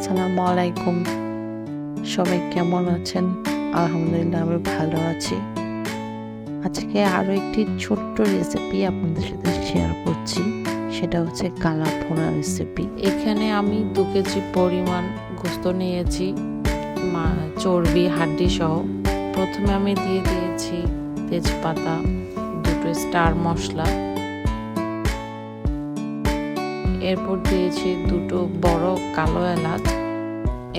আসসালামু আলাইকুম। সবাই কেমন আছেন? আলহামদুলিল্লাহ আমি ভালো আছি। আজকে আরও একটি ছোট্ট রেসিপি আপনাদের সাথে শেয়ার করছি। সেটা হচ্ছে কালা ভুনা রেসিপি। এখানে আমি 2 কেজি পরিমাণ গোস্ত নিয়েছি, চর্বি হাড্ডি সহ। প্রথমে আমি দিয়ে দিয়েছি তেজপাতা, 2টো স্টার মশলা, এরপর দিয়েছি 2টো বড় কালো এলাচ,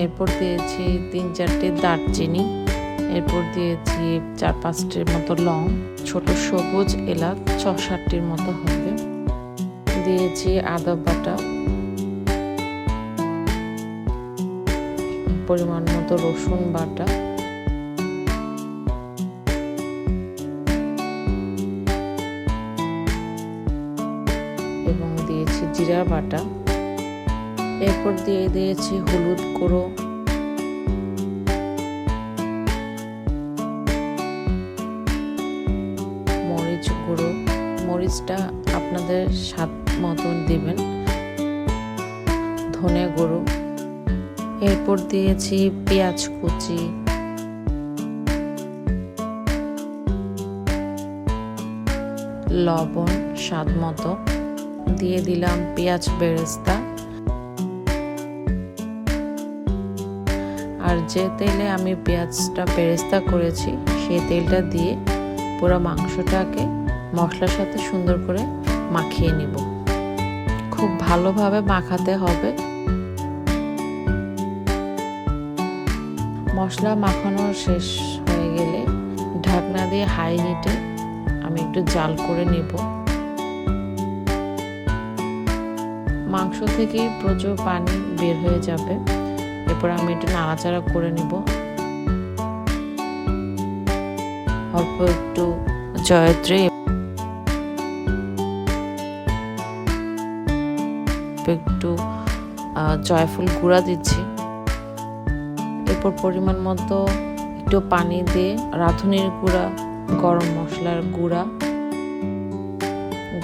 এরপর দিয়েছি 3-4টে দারচিনি, এরপর দিয়েছি 4-5টির মতো লং, ছোট সবুজ এলাচ 6-7টির মতো হবে, দিয়েছি আদা বাটা, পরিমাণ মতো রসুন বাটা, এবং দিয়েছি জিরা বাটা। এরপর দিয়ে দিয়েছি হলুদ গুঁড়ো, মরিচ গুঁড়ো, মরিচটা আপনাদের স্বাদ মতন দিবেন, ধনে গুঁড়ো। এরপর দিয়েছি পেঁয়াজ কুচি, লবণ স্বাদ মতো, দিয়ে দিলাম পেঁয়াজ বেরেস্তা। আর যে তেলে আমি পেঁয়াজটা বেরেস্তা করেছি সেই তেলটা দিয়ে পুরো মাংসটাকে মশলার সাথে সুন্দর করে মাখিয়ে নিব। খুব ভালোভাবে মাখাতে হবে। মশলা মাখানো শেষ হয়ে গেলে ঢাকনা দিয়ে হাই হিটে আমি একটু জাল করে নেব। মাংস থেকে প্রচুর পানি বের হয়ে যাবে। এরপর আমি একটু নাড়াচাড়া করে নিব। অল্প একটু জয়ত্রী, একটু জয়ফল গুঁড়া দিচ্ছি। এরপর পরিমাণ মতো একটু পানি দিয়ে রাঁধুনির গুঁড়া, গরম মশলার গুঁড়া,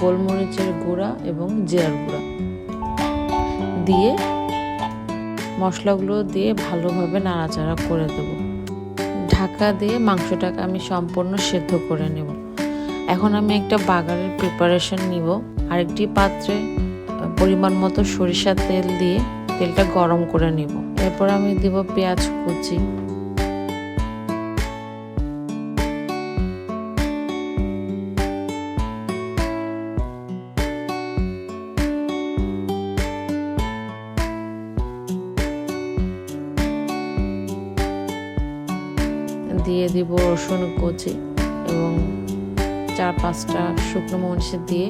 গোলমরিচের গুঁড়া এবং জিরার গুঁড়া দিয়ে মশলাগুলো দিয়ে ভালোভাবে নাড়াচাড়া করে দেব। ঢাকা দিয়ে মাংসটাকে আমি সম্পূর্ণ সেদ্ধ করে নেব। এখন আমি একটা বাগারের প্রিপারেশন নিব। আরেকটি পাত্রে পরিমাণ মতো সরিষার তেল দিয়ে তেলটা গরম করে নেব। এরপর আমি দিব পেঁয়াজ কুচি, দিয়ে দিব রসুন কুচি এবং 4-5টা শুকনো মরিচ দিয়ে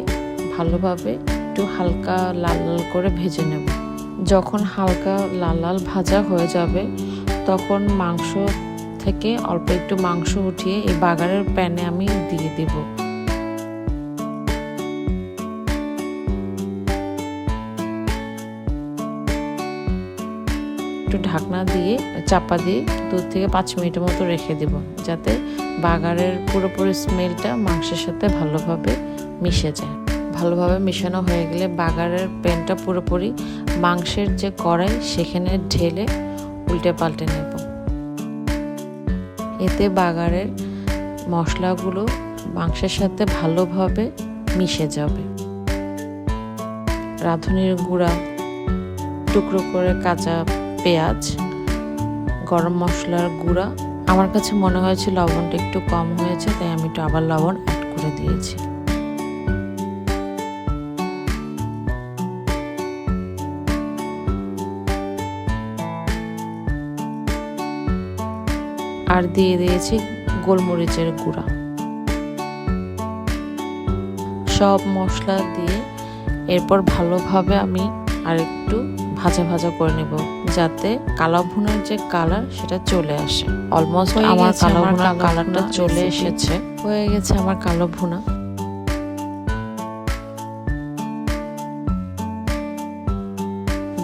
ভালোভাবে একটু হালকা লাল লাল করে ভেজে নেব। যখন হালকা লাল লাল ভাজা হয়ে যাবে তখন মাংস থেকে অল্প একটু মাংস উঠিয়ে এই বাগারের প্যানে আমি দিয়ে দিব। একটু ঢাকনা দিয়ে চাপা দিয়ে 2 থেকে 5 মিনিটের মতো রেখে দেব, যাতে বাগারের পুরোপুরি স্মেলটা মাংসের সাথে ভালোভাবে মিশে যায়। ভালোভাবে মেশানো হয়ে গেলে বাগারের প্যানটা পুরোপুরি মাংসের যে কড়াই সেখানে ঢেলে উল্টে পাল্টে নেব। এতে বাগারের মশলাগুলো মাংসের সাথে ভালোভাবে মিশে যাবে। রাঁধুনির গুঁড়া, টুকরো করে কাঁচা পেঁয়াজ, গরম মশলার গুঁড়া। আমার কাছে মনে হয়েছে লবণটা একটু কম হয়েছে, তাই আমি একটু আবার লবণ অ্যাড করে দিয়েছি। আর দিয়ে দিয়েছি গোলমরিচের গুঁড়া। সব মশলা দিয়ে এরপর ভালোভাবে আমি আরেকটু ভাজা ভাজা করে নেব, যাতে কালো ভুনার যে কালার সেটা চলে আসে। অলমোস্ট আমার কালো ভুনার কালারটা চলে এসেছে। হয়ে গেছে আমার কালো ভুনা।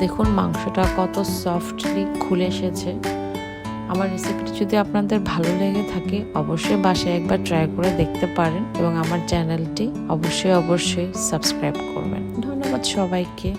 দেখুন মাংসটা কত সফটলি খুলে এসেছে। আমার রেসিপিটি যদি আপনাদের ভালো লেগে থাকে অবশ্যই বাসায় একবার ট্রাই করে দেখতে পারেন এবং আমার চ্যানেলটি অবশ্যই সাবস্ক্রাইব করবেন। ধন্যবাদ সবাইকে।